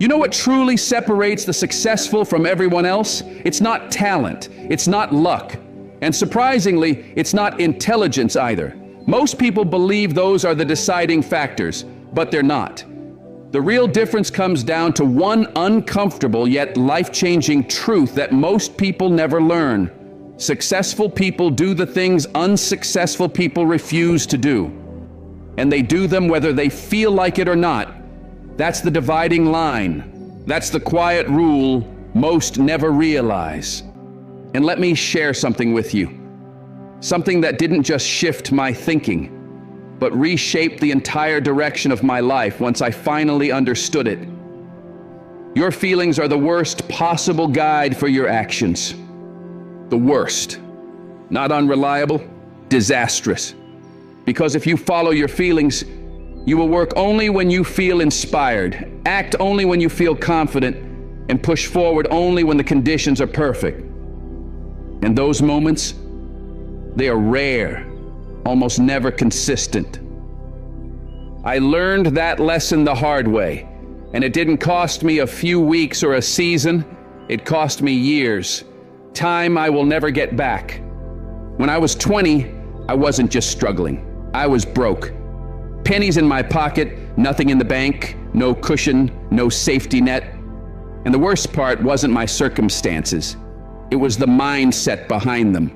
You know what truly separates the successful from everyone else? It's not talent, it's not luck, and surprisingly, it's not intelligence either. Most people believe those are the deciding factors, but they're not. The real difference comes down to one uncomfortable yet life-changing truth that most people never learn. Successful people do the things unsuccessful people refuse to do. And they do them whether they feel like it or not. That's the dividing line. That's the quiet rule most never realize. And let me share something with you. Something that didn't just shift my thinking, but reshaped the entire direction of my life once I finally understood it. Your feelings are the worst possible guide for your actions. The worst. Not unreliable, disastrous. Because if you follow your feelings, you will work only when you feel inspired, act only when you feel confident, and push forward only when the conditions are perfect. And those moments, they are rare, almost never consistent. I learned that lesson the hard way, and it didn't cost me a few weeks or a season, it cost me years. Time I will never get back. When I was 20, I wasn't just struggling, I was broke. Pennies in my pocket, nothing in the bank, no cushion, no safety net. And the worst part wasn't my circumstances. It was the mindset behind them.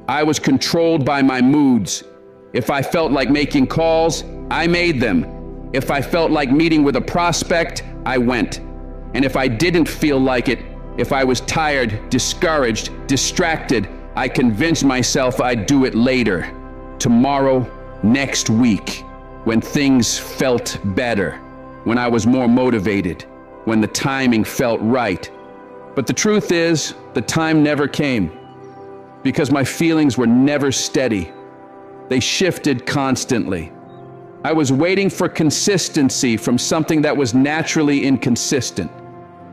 I was controlled by my moods. If I felt like making calls, I made them. If I felt like meeting with a prospect, I went. And if I didn't feel like it, if I was tired, discouraged, distracted, I convinced myself I'd do it later. Tomorrow, next week. When things felt better, when I was more motivated, when the timing felt right. But the truth is, the time never came, because my feelings were never steady. They shifted constantly. I was waiting for consistency from something that was naturally inconsistent.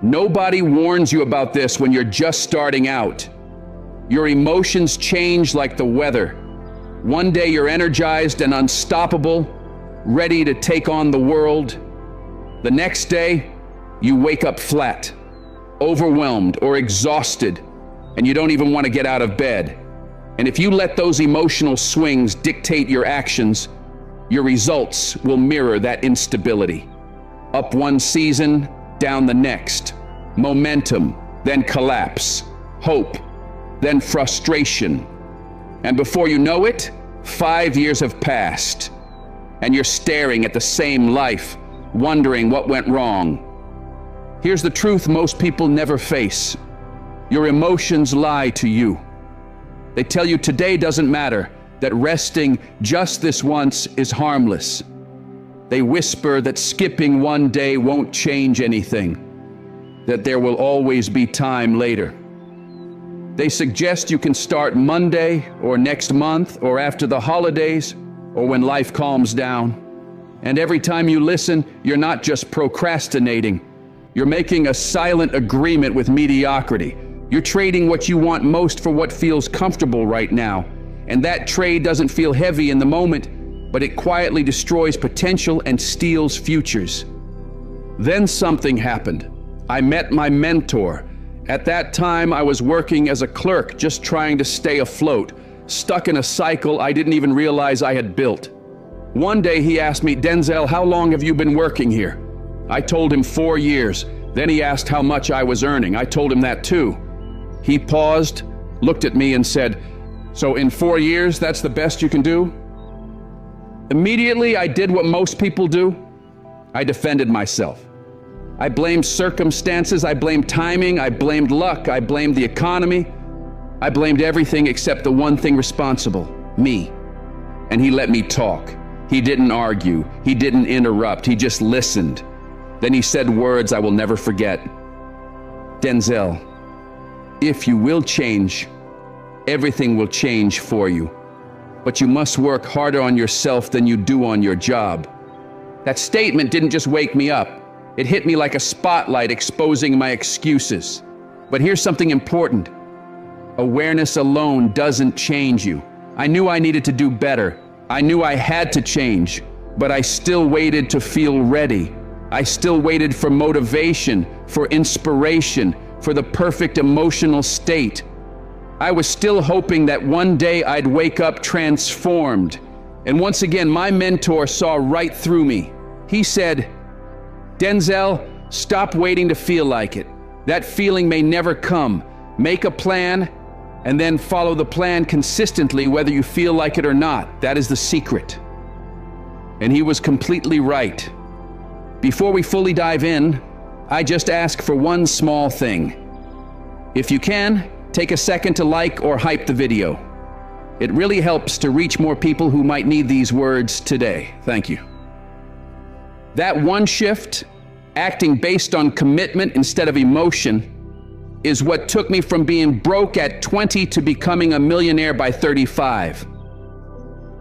Nobody warns you about this when you're just starting out. Your emotions change like the weather. One day you're energized and unstoppable, ready to take on the world. The next day, you wake up flat, overwhelmed or exhausted, and you don't even want to get out of bed. And if you let those emotional swings dictate your actions, your results will mirror that instability. Up one season, down the next. Momentum, then collapse. Hope, then frustration. And before you know it, 5 years have passed. And you're staring at the same life, wondering what went wrong. Here's the truth most people never face. Your emotions lie to you. They tell you today doesn't matter, that resting just this once is harmless. They whisper that skipping one day won't change anything, that there will always be time later. They suggest you can start Monday or next month or after the holidays, or when life calms down. And every time you listen, you're not just procrastinating. You're making a silent agreement with mediocrity. You're trading what you want most for what feels comfortable right now. And that trade doesn't feel heavy in the moment, but it quietly destroys potential and steals futures. Then something happened. I met my mentor. At that time, I was working as a clerk, just trying to stay afloat. Stuck in a cycle I didn't even realize I had built. One day he asked me, "Denzel, how long have you been working here?" I told him 4 years. Then he asked how much I was earning. I told him that too. He paused, looked at me and said, "So in 4 years, that's the best you can do?" Immediately I did what most people do. I defended myself. I blamed circumstances, I blamed timing, I blamed luck, I blamed the economy. I blamed everything except the one thing responsible, me. And he let me talk. He didn't argue. He didn't interrupt. He just listened. Then he said words I will never forget. "Denzel, if you will change, everything will change for you. But you must work harder on yourself than you do on your job." That statement didn't just wake me up. It hit me like a spotlight exposing my excuses. But here's something important. Awareness alone doesn't change you. I knew I needed to do better. I knew I had to change, but I still waited to feel ready. I still waited for motivation, for inspiration, for the perfect emotional state. I was still hoping that one day I'd wake up transformed. And once again, my mentor saw right through me. He said, "Denzel, stop waiting to feel like it. That feeling may never come. Make a plan and then follow the plan consistently whether you feel like it or not. That is the secret." And he was completely right. Before we fully dive in, I just ask for one small thing. If you can, take a second to like or hype the video. It really helps to reach more people who might need these words today. Thank you. That one shift, acting based on commitment instead of emotion, is what took me from being broke at 20 to becoming a millionaire by 35.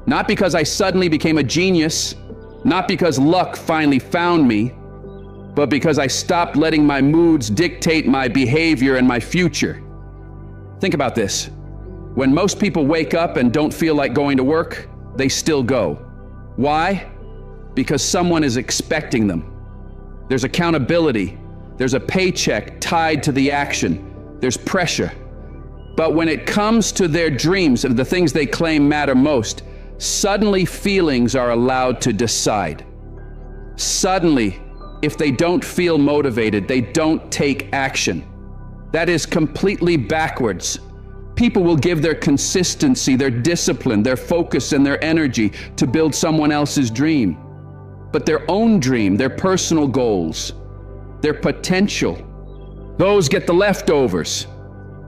Not because I suddenly became a genius, not because luck finally found me, but because I stopped letting my moods dictate my behavior and my future. Think about this. When most people wake up and don't feel like going to work, they still go. Why? Because someone is expecting them. There's accountability. There's a paycheck tied to the action. There's pressure. But when it comes to their dreams and the things they claim matter most, suddenly feelings are allowed to decide. Suddenly, if they don't feel motivated, they don't take action. That is completely backwards. People will give their consistency, their discipline, their focus, and their energy to build someone else's dream. But their own dream, their personal goals, their potential, those get the leftovers,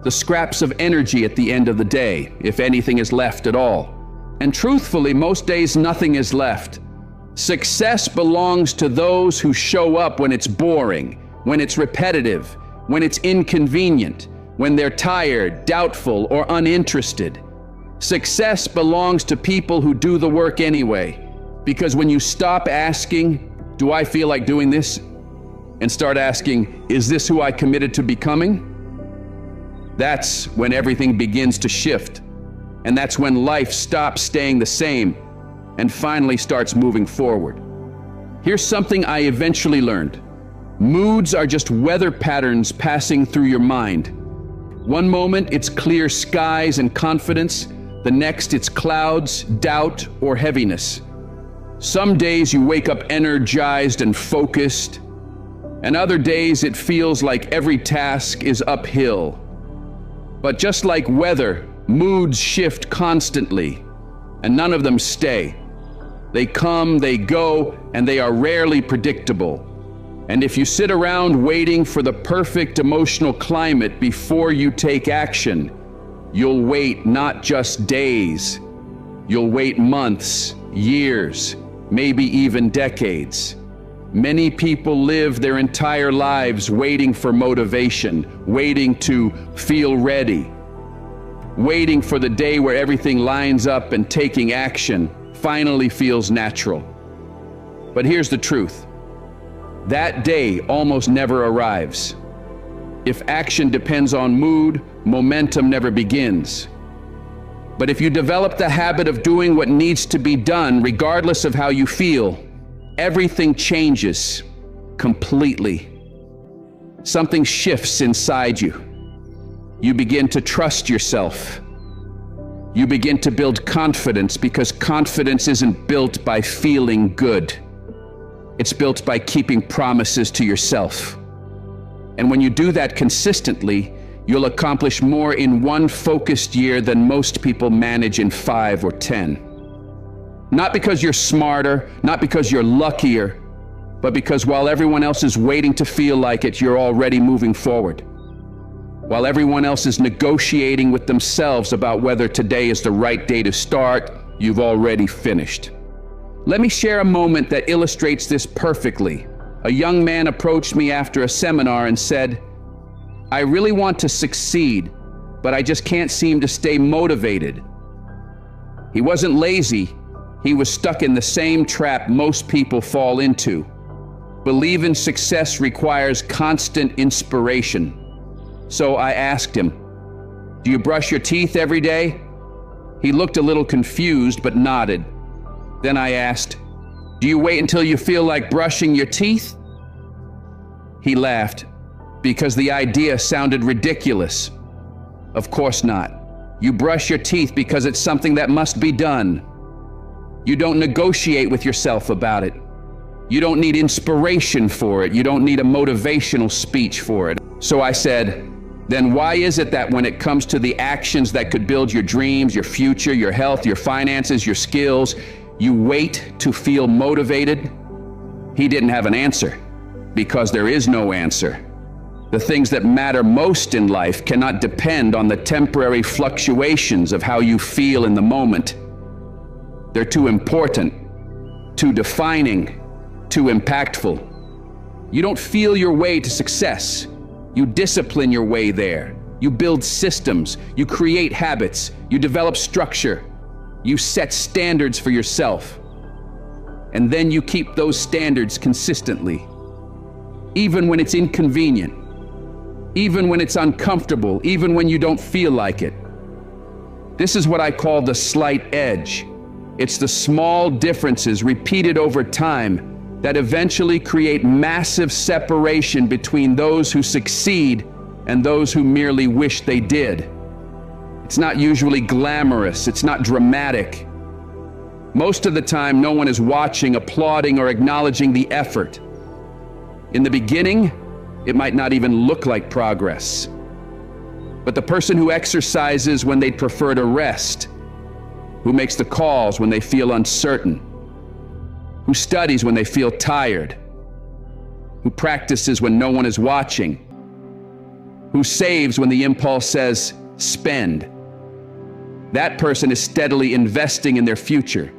the scraps of energy at the end of the day, if anything is left at all. And truthfully, most days nothing is left. Success belongs to those who show up when it's boring, when it's repetitive, when it's inconvenient, when they're tired, doubtful, or uninterested. Success belongs to people who do the work anyway. Because when you stop asking, "Do I feel like doing this?" and start asking, "Is this who I committed to becoming?" that's when everything begins to shift. And that's when life stops staying the same and finally starts moving forward. Here's something I eventually learned. Moods are just weather patterns passing through your mind. One moment it's clear skies and confidence, the next it's clouds, doubt, or heaviness. Some days you wake up energized and focused, and other days it feels like every task is uphill. But just like weather, moods shift constantly, and none of them stay. They come, they go, and they are rarely predictable. And if you sit around waiting for the perfect emotional climate before you take action, you'll wait not just days, you'll wait months, years, maybe even decades. Many people live their entire lives waiting for motivation, waiting to feel ready, waiting for the day where everything lines up and taking action finally feels natural. But here's the truth. That day almost never arrives. If action depends on mood, momentum never begins. But if you develop the habit of doing what needs to be done, regardless of how you feel, everything changes completely. Something shifts inside you. You begin to trust yourself. You begin to build confidence, because confidence isn't built by feeling good. It's built by keeping promises to yourself. And when you do that consistently, you'll accomplish more in one focused year than most people manage in 5 or 10. Not because you're smarter, not because you're luckier, but because while everyone else is waiting to feel like it, you're already moving forward. While everyone else is negotiating with themselves about whether today is the right day to start, you've already finished. Let me share a moment that illustrates this perfectly. A young man approached me after a seminar and said, "I really want to succeed, but I just can't seem to stay motivated." He wasn't lazy. He was stuck in the same trap most people fall into. Believing success requires constant inspiration. So I asked him, "Do you brush your teeth every day?" He looked a little confused but nodded. Then I asked, "Do you wait until you feel like brushing your teeth, He laughed because the idea sounded ridiculous. Of course not. You brush your teeth because it's something that must be done. You don't negotiate with yourself about it. You don't need inspiration for it. You don't need a motivational speech for it. So I said, then why is it that when it comes to the actions that could build your dreams, your future, your health, your finances, your skills, you wait to feel motivated? He didn't have an answer, because there is no answer. The things that matter most in life cannot depend on the temporary fluctuations of how you feel in the moment. They're too important, too defining, too impactful. You don't feel your way to success. You discipline your way there. You build systems. You create habits. You develop structure. You set standards for yourself. And then you keep those standards consistently. Even when it's inconvenient. Even when it's uncomfortable. Even when you don't feel like it. This is what I call the slight edge. It's the small differences repeated over time that eventually create massive separation between those who succeed and those who merely wish they did. It's not usually glamorous, it's not dramatic. Most of the time, no one is watching, applauding, or acknowledging the effort. In the beginning, it might not even look like progress. But the person who exercises when they'd prefer to rest, who makes the calls when they feel uncertain, who studies when they feel tired, who practices when no one is watching, who saves when the impulse says, spend. That person is steadily investing in their future.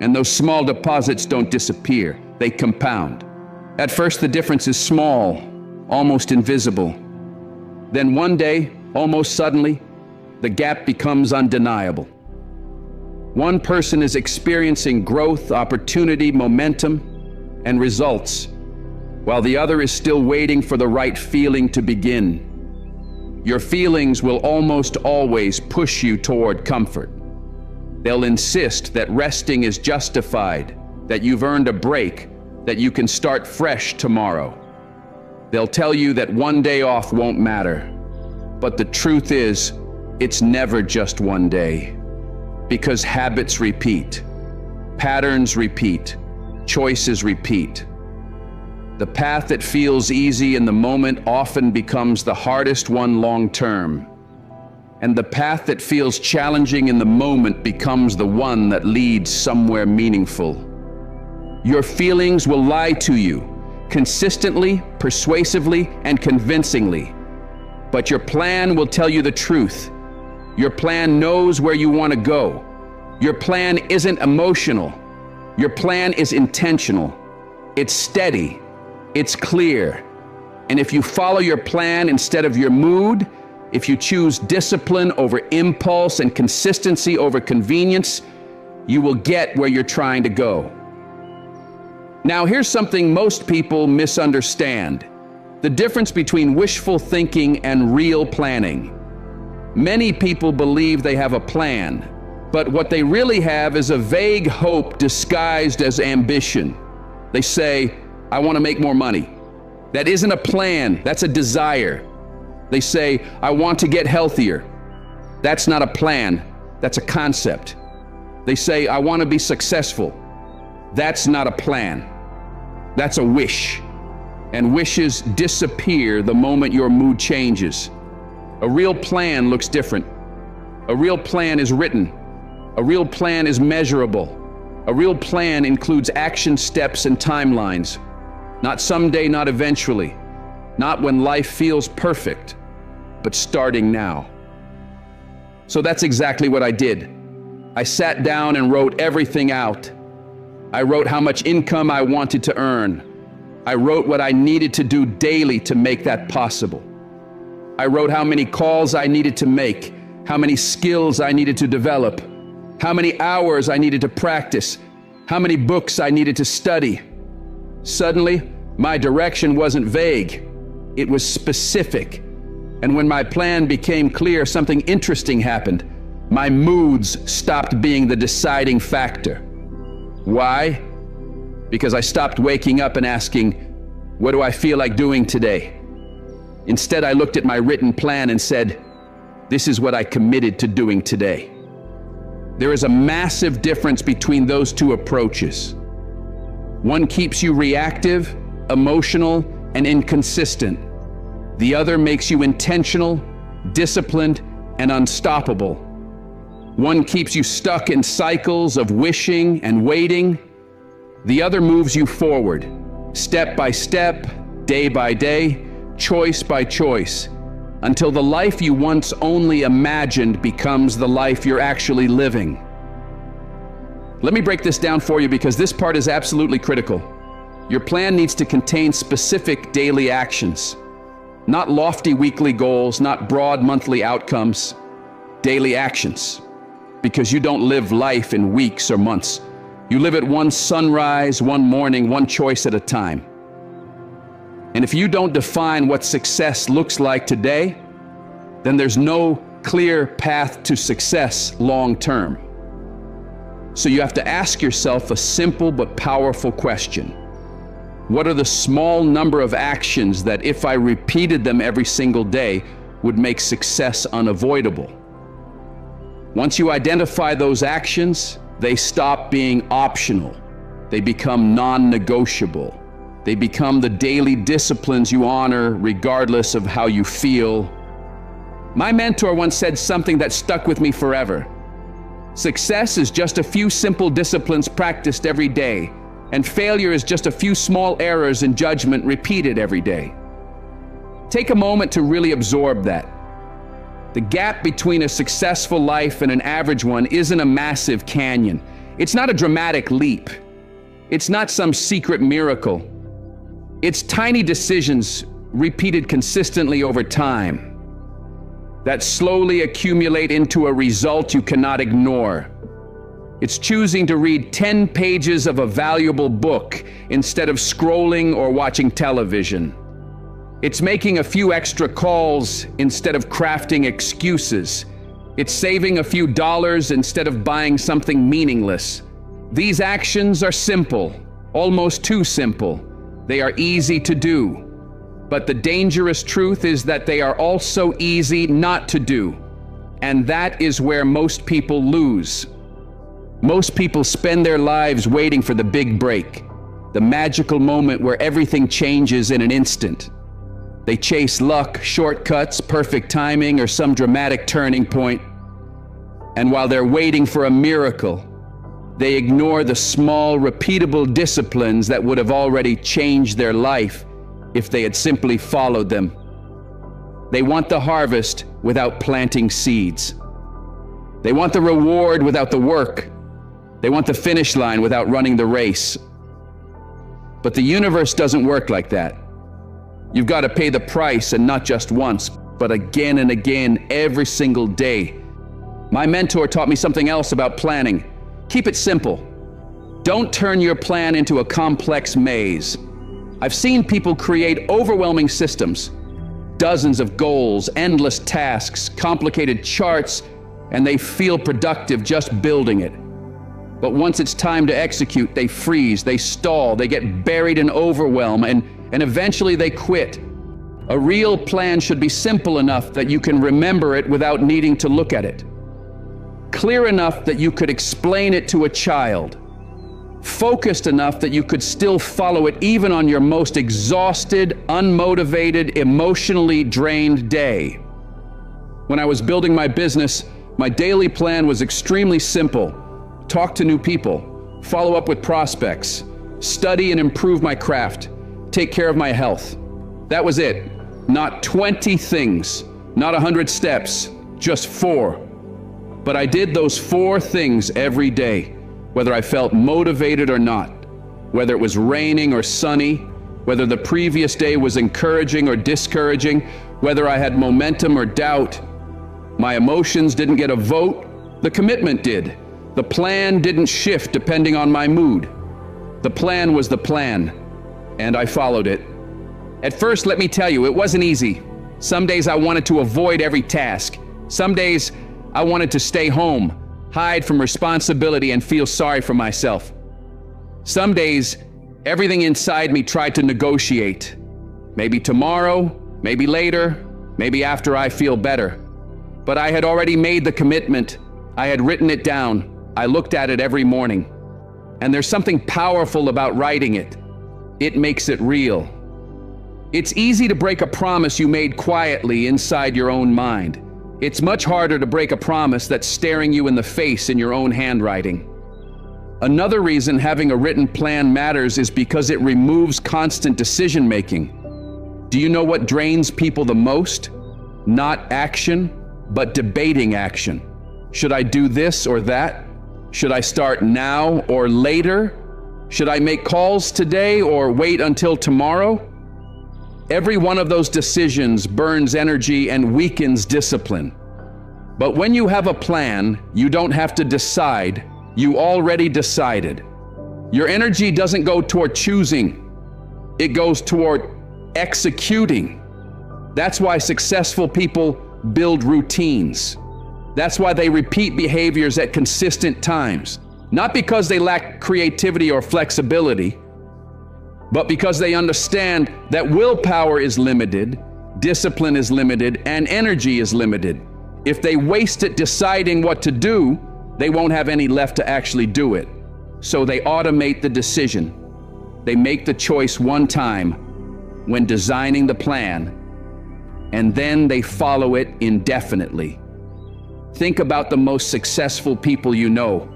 And those small deposits don't disappear, they compound. At first, the difference is small, almost invisible. Then one day, almost suddenly, the gap becomes undeniable. One person is experiencing growth, opportunity, momentum, and results, while the other is still waiting for the right feeling to begin. Your feelings will almost always push you toward comfort. They'll insist that resting is justified, that you've earned a break, that you can start fresh tomorrow. They'll tell you that one day off won't matter. But the truth is, it's never just one day. Because habits repeat, patterns repeat, choices repeat. The path that feels easy in the moment often becomes the hardest one long term. And the path that feels challenging in the moment becomes the one that leads somewhere meaningful. Your feelings will lie to you, consistently, persuasively, and convincingly. But your plan will tell you the truth. Your plan knows where you want to go. Your plan isn't emotional. Your plan is intentional. It's steady. It's clear. And if you follow your plan instead of your mood, if you choose discipline over impulse and consistency over convenience, you will get where you're trying to go. Now, here's something most people misunderstand: the difference between wishful thinking and real planning. Many people believe they have a plan, but what they really have is a vague hope disguised as ambition. They say, I want to make more money. That isn't a plan, that's a desire. They say, I want to get healthier. That's not a plan, that's a concept. They say, I want to be successful. That's not a plan, that's a wish. And wishes disappear the moment your mood changes. A real plan looks different. A real plan is written. A real plan is measurable. A real plan includes action steps and timelines. Not someday, not eventually. Not when life feels perfect, but starting now. So that's exactly what I did. I sat down and wrote everything out. I wrote how much income I wanted to earn. I wrote what I needed to do daily to make that possible. I wrote how many calls I needed to make, how many skills I needed to develop, how many hours I needed to practice, how many books I needed to study. Suddenly, my direction wasn't vague, it was specific. And when my plan became clear, something interesting happened. My moods stopped being the deciding factor. Why? Because I stopped waking up and asking, What do I feel like doing today? Instead, I looked at my written plan and said, this is what I committed to doing today. There is a massive difference between those two approaches. One keeps you reactive, emotional, and inconsistent. The other makes you intentional, disciplined, and unstoppable. One keeps you stuck in cycles of wishing and waiting. The other moves you forward, step by step, day by day, choice by choice, until the life you once only imagined becomes the life you're actually living. Let me break this down for you because this part is absolutely critical. Your plan needs to contain specific daily actions, not lofty weekly goals, not broad monthly outcomes, daily actions. Because you don't live life in weeks or months. You live it one sunrise, one morning, one choice at a time. And if you don't define what success looks like today, then there's no clear path to success long term. So you have to ask yourself a simple but powerful question. What are the small number of actions that, if I repeated them every single day, would make success unavoidable? Once you identify those actions, they stop being optional. They become non-negotiable. They become the daily disciplines you honor regardless of how you feel. My mentor once said something that stuck with me forever. Success is just a few simple disciplines practiced every day, and failure is just a few small errors in judgment repeated every day. Take a moment to really absorb that. The gap between a successful life and an average one isn't a massive canyon. It's not a dramatic leap. It's not some secret miracle. It's tiny decisions repeated consistently over time that slowly accumulate into a result you cannot ignore. It's choosing to read 10 pages of a valuable book instead of scrolling or watching television. It's making a few extra calls instead of crafting excuses. It's saving a few dollars instead of buying something meaningless. These actions are simple, almost too simple. They are easy to do. But the dangerous truth is that they are also easy not to do. And that is where most people lose. Most people spend their lives waiting for the big break, the magical moment where everything changes in an instant. They chase luck, shortcuts, perfect timing, or some dramatic turning point. And while they're waiting for a miracle, they ignore the small, repeatable disciplines that would have already changed their life if they had simply followed them. They want the harvest without planting seeds. They want the reward without the work. They want the finish line without running the race. But the universe doesn't work like that. You've got to pay the price, and not just once, but again and again, every single day. My mentor taught me something else about planning. Keep it simple. Don't turn your plan into a complex maze. I've seen people create overwhelming systems, dozens of goals, endless tasks, complicated charts, and they feel productive just building it. But once it's time to execute, they freeze, they stall, they get buried in overwhelm, and eventually they quit. A real plan should be simple enough that you can remember it without needing to look at it. Clear enough that you could explain it to a child. Focused enough that you could still follow it even on your most exhausted, unmotivated, emotionally drained day. When I was building my business, my daily plan was extremely simple. Talk to new people, follow up with prospects, study and improve my craft, take care of my health. That was it. Not 20 things, not 100 steps, just 4. But I did those 4 things every day, whether I felt motivated or not, whether it was raining or sunny, whether the previous day was encouraging or discouraging, whether I had momentum or doubt. My emotions didn't get a vote, the commitment did. The plan didn't shift depending on my mood. The plan was the plan, and I followed it. At first, let me tell you, it wasn't easy. Some days I wanted to avoid every task. Some days I wanted to stay home, hide from responsibility, and feel sorry for myself. Some days, everything inside me tried to negotiate. Maybe tomorrow, maybe later, maybe after I feel better. But I had already made the commitment. I had written it down. I looked at it every morning. And there's something powerful about writing it. It makes it real. It's easy to break a promise you made quietly inside your own mind. It's much harder to break a promise that's staring you in the face in your own handwriting. Another reason having a written plan matters is because it removes constant decision-making. Do you know what drains people the most? Not action, but debating action. Should I do this or that? Should I start now or later? Should I make calls today or wait until tomorrow? Every one of those decisions burns energy and weakens discipline. But when you have a plan, you don't have to decide. You already decided. Your energy doesn't go toward choosing. It goes toward executing. That's why successful people build routines. That's why they repeat behaviors at consistent times. Not because they lack creativity or flexibility, but because they understand that willpower is limited, discipline is limited, and energy is limited. If they waste it deciding what to do, they won't have any left to actually do it. So they automate the decision. They make the choice one time when designing the plan, and then they follow it indefinitely. Think about the most successful people you know.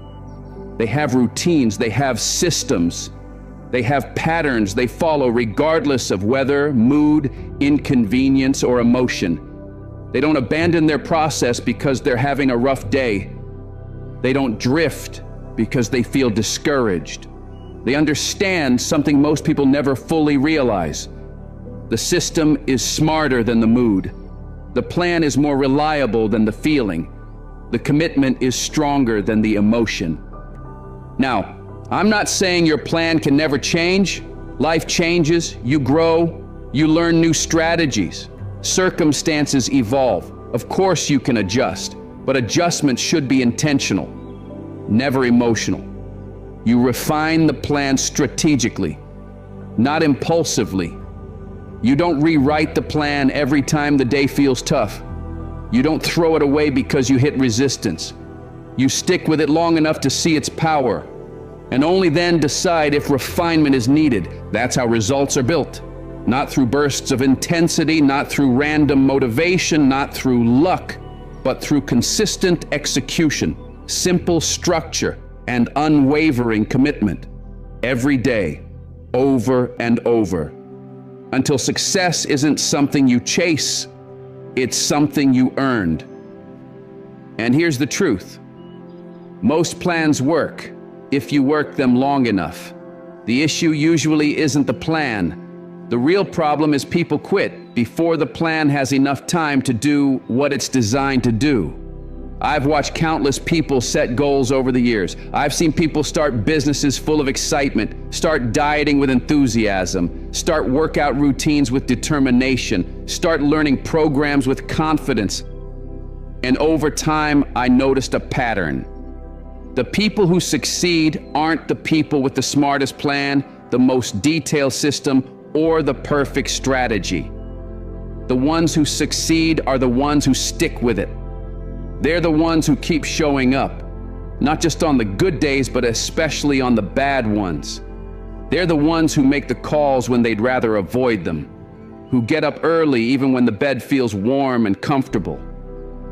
They have routines, they have systems, they have patterns they follow regardless of weather, mood, inconvenience, or emotion. They don't abandon their process because they're having a rough day. They don't drift because they feel discouraged. They understand something most people never fully realize. The system is smarter than the mood. The plan is more reliable than the feeling. The commitment is stronger than the emotion. Now, I'm not saying your plan can never change. Life changes, you grow, you learn new strategies. Circumstances evolve. Of course you can adjust, but adjustments should be intentional, never emotional. You refine the plan strategically, not impulsively. You don't rewrite the plan every time the day feels tough. You don't throw it away because you hit resistance. You stick with it long enough to see its power, and only then decide if refinement is needed. That's how results are built. Not through bursts of intensity, not through random motivation, not through luck, but through consistent execution, simple structure, and unwavering commitment. Every day, over and over, until success isn't something you chase, it's something you earned. And here's the truth. Most plans work if you work them long enough. The issue usually isn't the plan. The real problem is people quit before the plan has enough time to do what it's designed to do. I've watched countless people set goals over the years. I've seen people start businesses full of excitement, start dieting with enthusiasm, start workout routines with determination, start learning programs with confidence. And over time, I noticed a pattern. The people who succeed aren't the people with the smartest plan, the most detailed system, or the perfect strategy. The ones who succeed are the ones who stick with it. They're the ones who keep showing up, not just on the good days, but especially on the bad ones. They're the ones who make the calls when they'd rather avoid them, who get up early even when the bed feels warm and comfortable,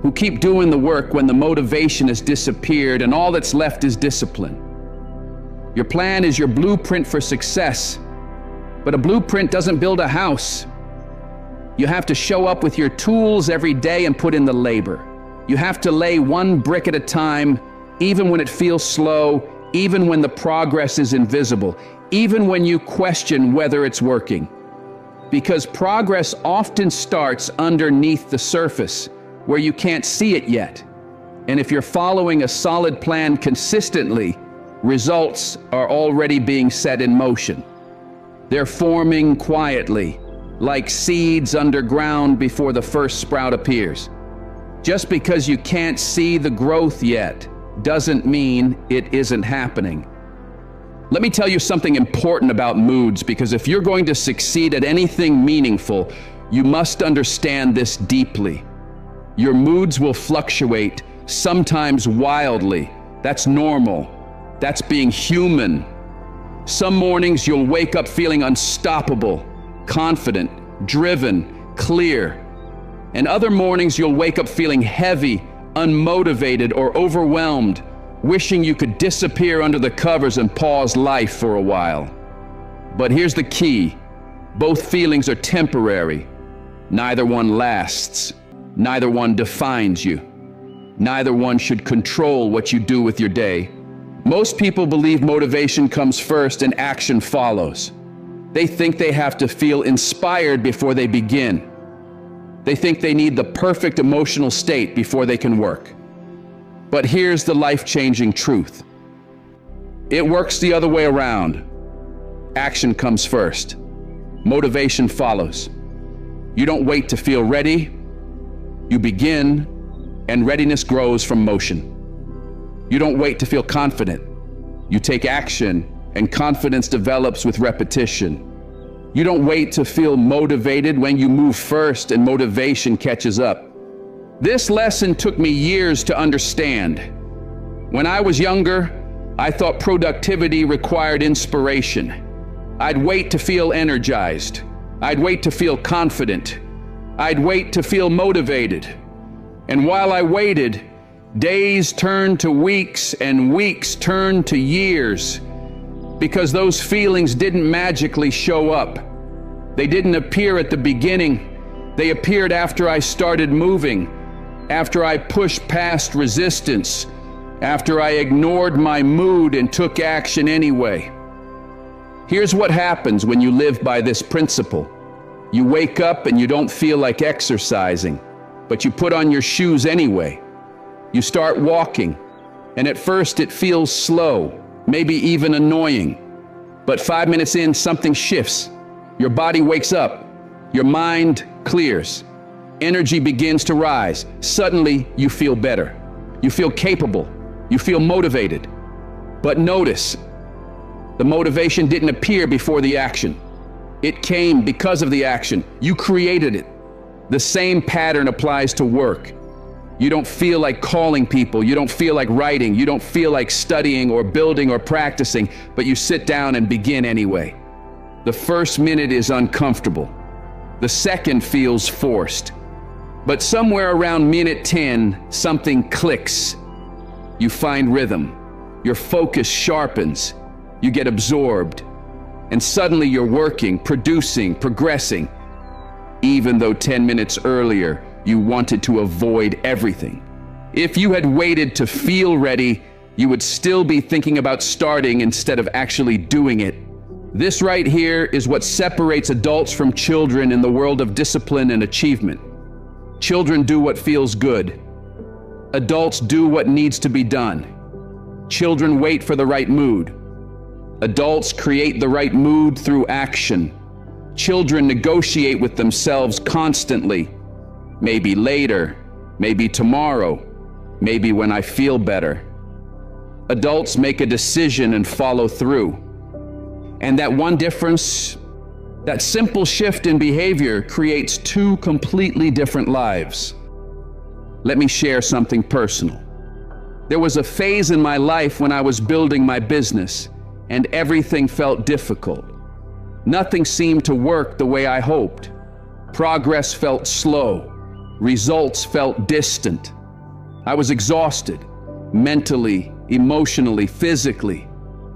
who keep doing the work when the motivation has disappeared and all that's left is discipline. Your plan is your blueprint for success, but a blueprint doesn't build a house. You have to show up with your tools every day and put in the labor. You have to lay one brick at a time, even when it feels slow, even when the progress is invisible, even when you question whether it's working. Because progress often starts underneath the surface, where you can't see it yet. And if you're following a solid plan consistently, results are already being set in motion. They're forming quietly, like seeds underground before the first sprout appears. Just because you can't see the growth yet doesn't mean it isn't happening. Let me tell you something important about moods, because if you're going to succeed at anything meaningful, you must understand this deeply. Your moods will fluctuate, sometimes wildly. That's normal. That's being human. Some mornings you'll wake up feeling unstoppable, confident, driven, clear. And other mornings you'll wake up feeling heavy, unmotivated, or overwhelmed, wishing you could disappear under the covers and pause life for a while. But here's the key. Both feelings are temporary. Neither one lasts. Neither one defines you. Neither one should control what you do with your day. Most people believe motivation comes first and action follows. They think they have to feel inspired before they begin. They think they need the perfect emotional state before they can work. But here's the life-changing truth. It works the other way around. Action comes first. Motivation follows. You don't wait to feel ready. You begin, and readiness grows from motion. You don't wait to feel confident. You take action, and confidence develops with repetition. You don't wait to feel motivated. When you move first, and motivation catches up. This lesson took me years to understand. When I was younger, I thought productivity required inspiration. I'd wait to feel energized. I'd wait to feel confident. I'd wait to feel motivated. And while I waited, days turned to weeks and weeks turned to years, because those feelings didn't magically show up. They didn't appear at the beginning. They appeared after I started moving, after I pushed past resistance, after I ignored my mood and took action anyway. Here's what happens when you live by this principle. You wake up and you don't feel like exercising, but you put on your shoes anyway. You start walking, and at first it feels slow, maybe even annoying. But 5 minutes in, something shifts. Your body wakes up. Your mind clears. Energy begins to rise. Suddenly, you feel better. You feel capable. You feel motivated. But notice, the motivation didn't appear before the action. It came because of the action. You created it. The same pattern applies to work. You don't feel like calling people. You don't feel like writing. You don't feel like studying or building or practicing, but you sit down and begin anyway. The first minute is uncomfortable. The second feels forced. But somewhere around minute 10, something clicks. You find rhythm. Your focus sharpens. You get absorbed. And suddenly you're working, producing, progressing. Even though 10 minutes earlier, you wanted to avoid everything. If you had waited to feel ready, you would still be thinking about starting instead of actually doing it. This right here is what separates adults from children in the world of discipline and achievement. Children do what feels good. Adults do what needs to be done. Children wait for the right mood. Adults create the right mood through action. Children negotiate with themselves constantly. Maybe later, maybe tomorrow, maybe when I feel better. Adults make a decision and follow through. And that one difference, that simple shift in behavior, creates two completely different lives. Let me share something personal. There was a phase in my life when I was building my business, and everything felt difficult. Nothing seemed to work the way I hoped. Progress felt slow. Results felt distant. I was exhausted, mentally, emotionally, physically.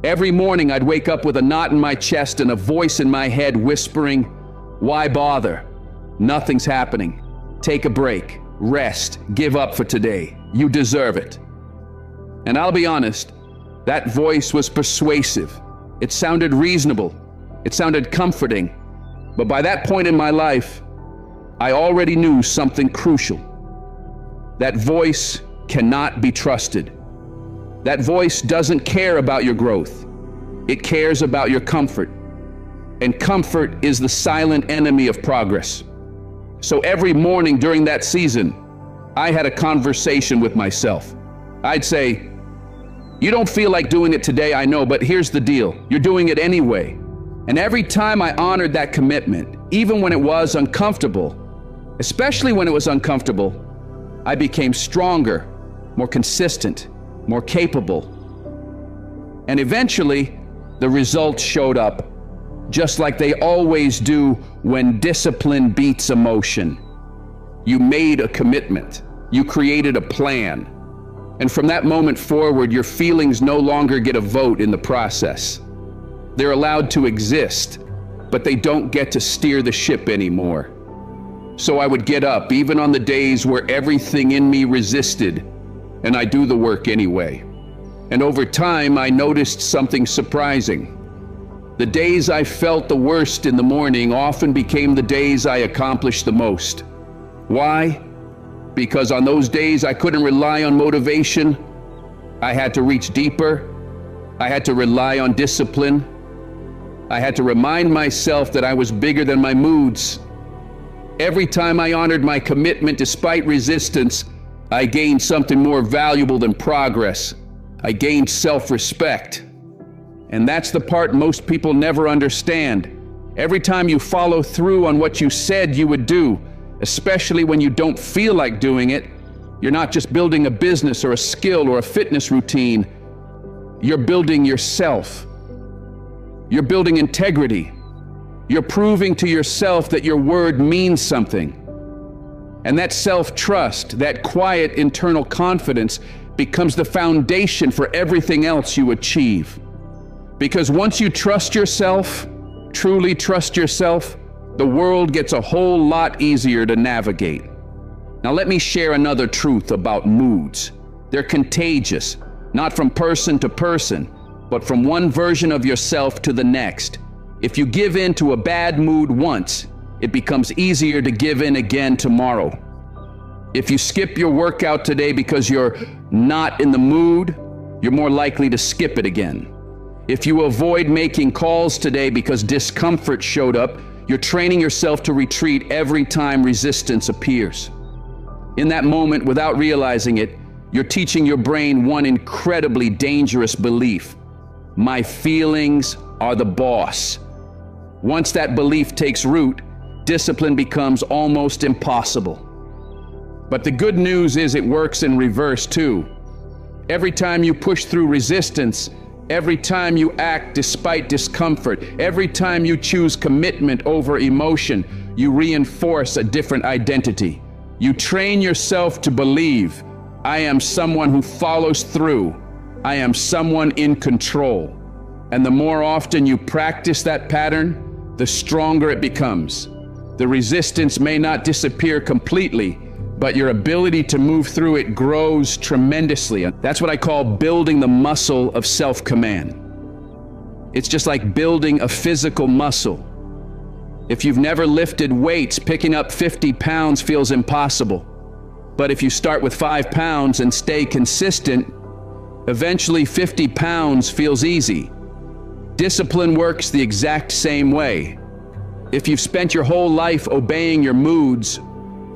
Every morning I'd wake up with a knot in my chest and a voice in my head whispering, "Why bother? Nothing's happening. Take a break, rest, give up for today. You deserve it." And I'll be honest, that voice was persuasive. It sounded reasonable. It sounded comforting. But by that point in my life, I already knew something crucial. That voice cannot be trusted. That voice doesn't care about your growth. It cares about your comfort. And comfort is the silent enemy of progress. So every morning during that season, I had a conversation with myself. I'd say, You don't feel like doing it today, I know, but here's the deal. You're doing it anyway. And every time I honored that commitment, even when it was uncomfortable, especially when it was uncomfortable, I became stronger, more consistent, more capable. And eventually, the results showed up, just like they always do when discipline beats emotion. You made a commitment. You created a plan. And from that moment forward, your feelings no longer get a vote in the process. They're allowed to exist, but they don't get to steer the ship anymore. So I would get up, even on the days where everything in me resisted, and I do the work anyway. And over time, I noticed something surprising. The days I felt the worst in the morning often became the days I accomplished the most. Why? Because on those days I couldn't rely on motivation. I had to reach deeper. I had to rely on discipline. I had to remind myself that I was bigger than my moods. Every time I honored my commitment despite resistance, I gained something more valuable than progress. I gained self-respect. And that's the part most people never understand. Every time you follow through on what you said you would do, especially when you don't feel like doing it, you're not just building a business or a skill or a fitness routine. You're building yourself. You're building integrity. You're proving to yourself that your word means something. And that self-trust, that quiet internal confidence, becomes the foundation for everything else you achieve. Because once you trust yourself, truly trust yourself, the world gets a whole lot easier to navigate. Now let me share another truth about moods. They're contagious, not from person to person, but from one version of yourself to the next. If you give in to a bad mood once, it becomes easier to give in again tomorrow. If you skip your workout today because you're not in the mood, you're more likely to skip it again. If you avoid making calls today because discomfort showed up, you're training yourself to retreat every time resistance appears. In that moment, without realizing it, you're teaching your brain one incredibly dangerous belief. My feelings are the boss. Once that belief takes root, discipline becomes almost impossible. But the good news is it works in reverse too. Every time you push through resistance, every time you act despite discomfort, every time you choose commitment over emotion, you reinforce a different identity. You train yourself to believe, I am someone who follows through. I am someone in control. And the more often you practice that pattern, the stronger it becomes. The resistance may not disappear completely, but your ability to move through it grows tremendously. That's what I call building the muscle of self-command. It's just like building a physical muscle. If you've never lifted weights, picking up 50 pounds feels impossible. But if you start with 5 pounds and stay consistent, eventually 50 pounds feels easy. Discipline works the exact same way. If you've spent your whole life obeying your moods,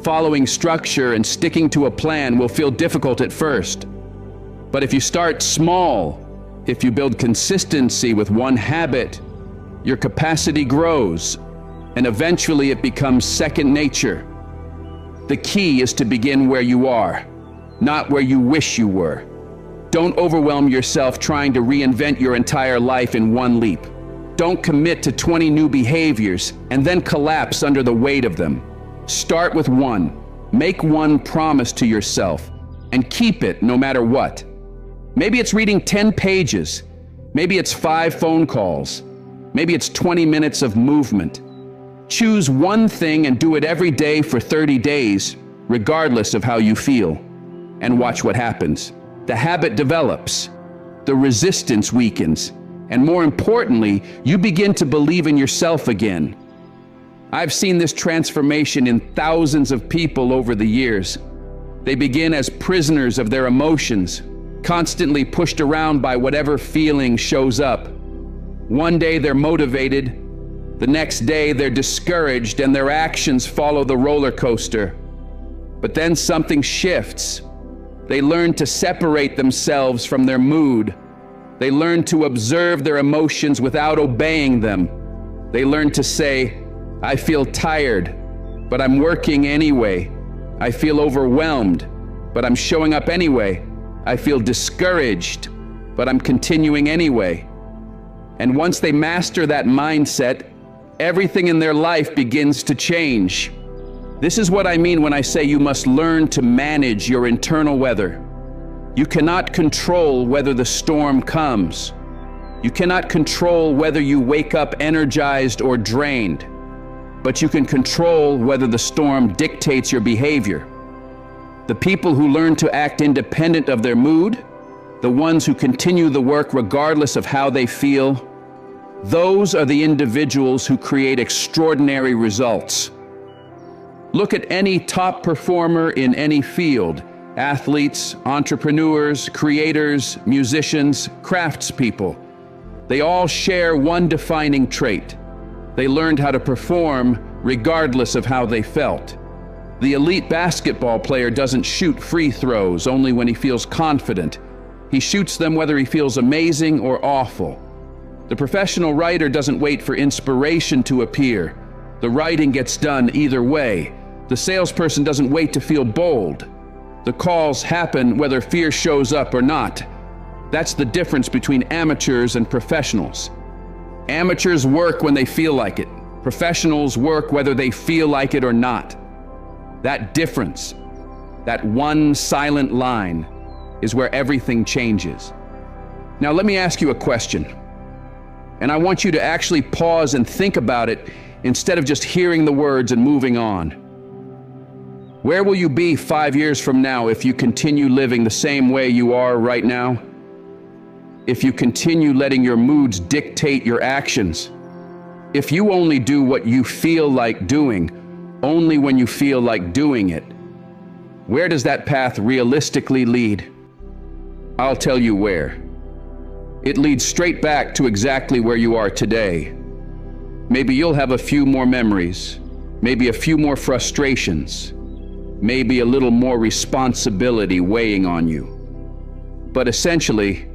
following structure and sticking to a plan will feel difficult at first. But if you start small, if you build consistency with one habit, your capacity grows, and eventually it becomes second nature. The key is to begin where you are, not where you wish you were. Don't overwhelm yourself trying to reinvent your entire life in one leap. Don't commit to 20 new behaviors and then collapse under the weight of them. Start with one. Make one promise to yourself and keep it no matter what. Maybe it's reading 10 pages. Maybe it's 5 phone calls. Maybe it's 20 minutes of movement. Choose one thing and do it every day for 30 days, regardless of how you feel. And watch what happens. The habit develops. The resistance weakens. And more importantly, you begin to believe in yourself again. I've seen this transformation in thousands of people over the years. They begin as prisoners of their emotions, constantly pushed around by whatever feeling shows up. One day they're motivated, the next day they're discouraged, and their actions follow the roller coaster. But then something shifts. They learn to separate themselves from their mood. They learn to observe their emotions without obeying them. They learn to say, I feel tired, but I'm working anyway. I feel overwhelmed, but I'm showing up anyway. I feel discouraged, but I'm continuing anyway. And once they master that mindset, everything in their life begins to change. This is what I mean when I say you must learn to manage your internal weather. You cannot control whether the storm comes. You cannot control whether you wake up energized or drained, but you can control whether the storm dictates your behavior. The people who learn to act independent of their mood, the ones who continue the work regardless of how they feel, those are the individuals who create extraordinary results. Look at any top performer in any field: athletes, entrepreneurs, creators, musicians, craftspeople. They all share one defining trait. They learned how to perform regardless of how they felt. The elite basketball player doesn't shoot free throws only when he feels confident. He shoots them whether he feels amazing or awful. The professional writer doesn't wait for inspiration to appear. The writing gets done either way. The salesperson doesn't wait to feel bold. The calls happen whether fear shows up or not. That's the difference between amateurs and professionals. Amateurs work when they feel like it. Professionals work whether they feel like it or not. That difference, that one silent line, is where everything changes. Now let me ask you a question, and I want you to actually pause and think about it instead of just hearing the words and moving on. Where will you be 5 years from now if you continue living the same way you are right now? If you continue letting your moods dictate your actions? If you only do what you feel like doing, only when you feel like doing it, where does that path realistically lead? I'll tell you where. It leads straight back to exactly where you are today. Maybe you'll have a few more memories, maybe a few more frustrations, maybe a little more responsibility weighing on you. But essentially,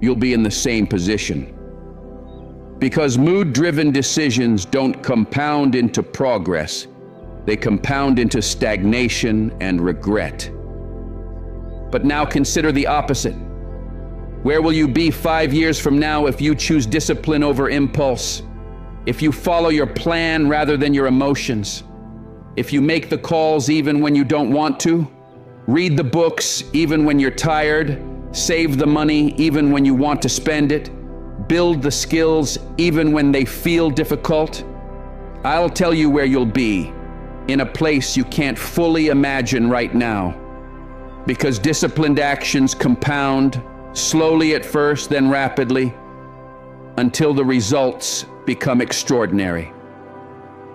you'll be in the same position. Because mood-driven decisions don't compound into progress, they compound into stagnation and regret. But now consider the opposite. Where will you be 5 years from now if you choose discipline over impulse? If you follow your plan rather than your emotions? If you make the calls even when you don't want to? Read the books even when you're tired? Save the money even when you want to spend it? Build the skills even when they feel difficult? I'll tell you where you'll be, in a place you can't fully imagine right now. Because disciplined actions compound, slowly at first, then rapidly, until the results become extraordinary.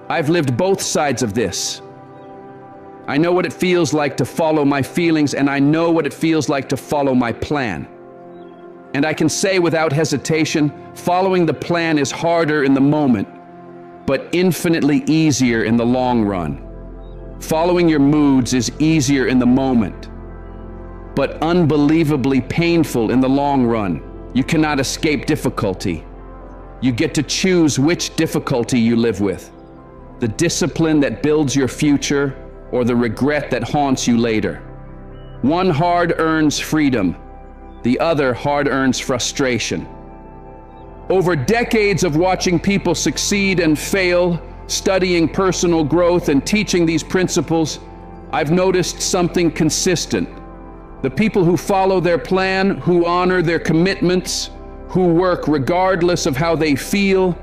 I've lived both sides of this. I know what it feels like to follow my feelings, and I know what it feels like to follow my plan. And I can say without hesitation, following the plan is harder in the moment, but infinitely easier in the long run. Following your moods is easier in the moment, but unbelievably painful in the long run. You cannot escape difficulty. You get to choose which difficulty you live with. The discipline that builds your future, or the regret that haunts you later. One hard earns freedom, the other hard earns frustration. Over decades of watching people succeed and fail, studying personal growth and teaching these principles, I've noticed something consistent. The people who follow their plan, who honor their commitments, who work regardless of how they feel,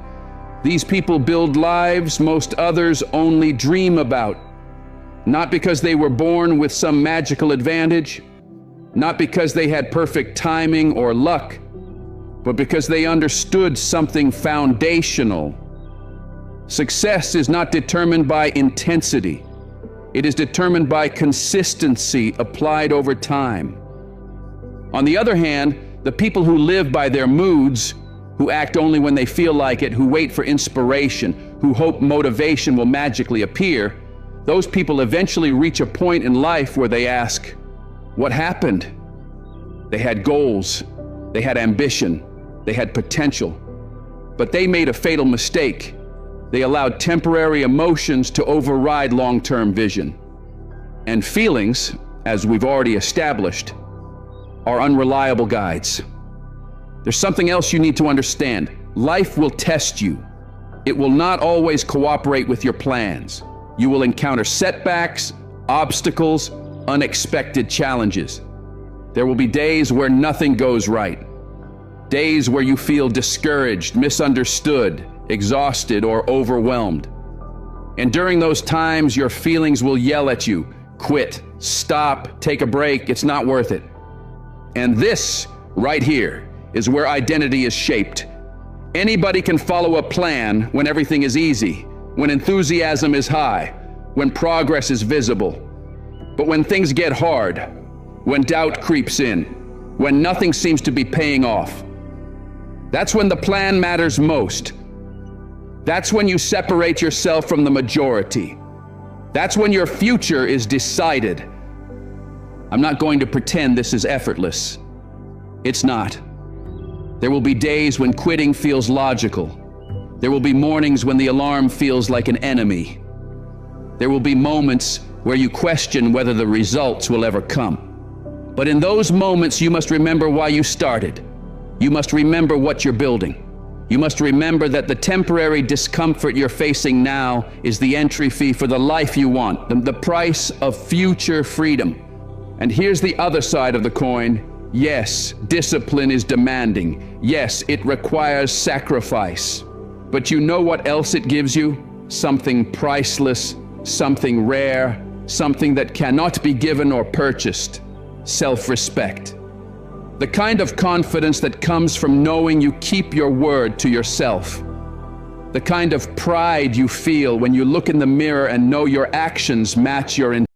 these people build lives most others only dream about. Not because they were born with some magical advantage, not because they had perfect timing or luck, but because they understood something foundational. Success is not determined by intensity. It is determined by consistency applied over time. On the other hand, the people who live by their moods, who act only when they feel like it, who wait for inspiration, who hope motivation will magically appear, those people eventually reach a point in life where they ask, What happened? They had goals, they had ambition, they had potential, but they made a fatal mistake. They allowed temporary emotions to override long-term vision. And feelings, as we've already established, are unreliable guides. There's something else you need to understand. Life will test you. It will not always cooperate with your plans. You will encounter setbacks, obstacles, unexpected challenges. There will be days where nothing goes right. Days where you feel discouraged, misunderstood, exhausted, or overwhelmed. And during those times, your feelings will yell at you, quit, stop, take a break, it's not worth it. And this, right here, is where identity is shaped. Anybody can follow a plan when everything is easy, when enthusiasm is high, when progress is visible. But when things get hard, when doubt creeps in, when nothing seems to be paying off, that's when the plan matters most. That's when you separate yourself from the majority. That's when your future is decided. I'm not going to pretend this is effortless. It's not. There will be days when quitting feels logical. There will be mornings when the alarm feels like an enemy. There will be moments where you question whether the results will ever come. But in those moments, you must remember why you started. You must remember what you're building. You must remember that the temporary discomfort you're facing now is the entry fee for the life you want, the price of future freedom. And here's the other side of the coin. Yes, discipline is demanding. Yes, it requires sacrifice. But you know what else it gives you? Something priceless, something rare, something that cannot be given or purchased. Self-respect. The kind of confidence that comes from knowing you keep your word to yourself. The kind of pride you feel when you look in the mirror and know your actions match your intentions.